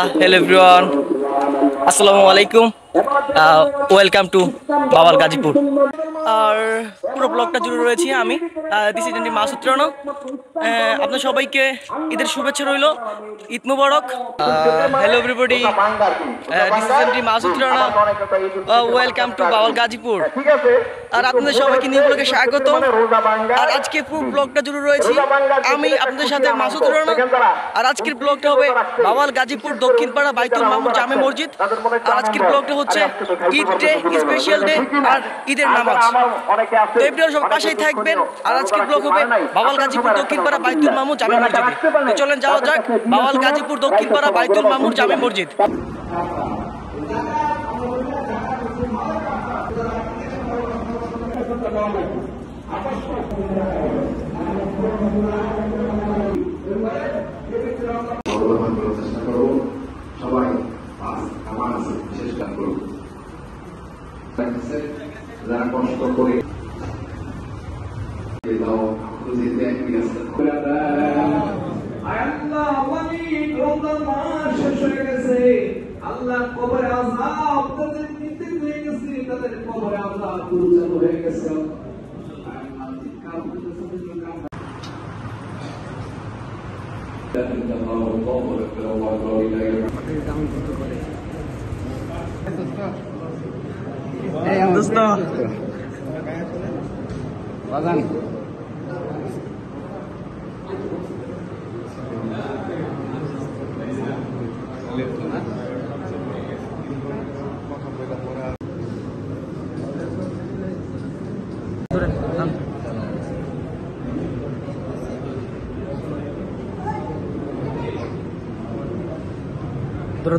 Hello everyone, আসসালামু আলাইকুম। Welcome to Bawal Gazipur. আর পুরো ব্লগটা জুড়ে রয়েছি আমি। This is Masud Rana. আপনার সবাইকে ঈদের শুভেচ্ছা রইল, Eid Mubarak. Hello everybody, this is Masud Rana. Welcome to Bawal Gazipur. আর আপনাদের সবাইকে নিউ ব্লগে স্বাগত। আর আজকে পুরো ব্লগটা জুড়ে রয়েছি আমি আপনাদের সাথে মাসুদ রানা। আর আজকের ব্লগটা হবে বাওয়াল গাজীপুর দক্ষিণপাড়া বাইতুল মামুর জামে মসজিদ। আর আজকের ব্লগটা হচ্ছে ঈদ ডে, স্পেশাল ডে আর ঈদের নামাজ। তো এভরিওয়ান সব পাশেই থাকবেন। আর আজকের ব্লগ হবে বাওয়াল গাজীপুর দক্ষিণপাড়া বাইতুল মামুর জামে মসজিদে। তো চলেন যাওয়া যাক বাওয়াল গাজীপুর দক্ষিণপাড়া বাইতুল মামুর জামে মসজিদ। সবাই চেষ্টা করুন, যারা কষ্ট করে আল্লাহ কবরে আযাব তাদের নিতে হয়ে গেছে, তাদের কবরে আযাব দূর হয়ে গেছে। ধরো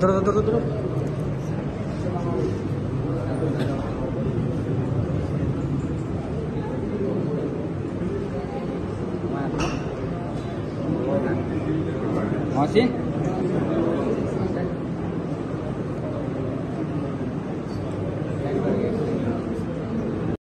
Masih?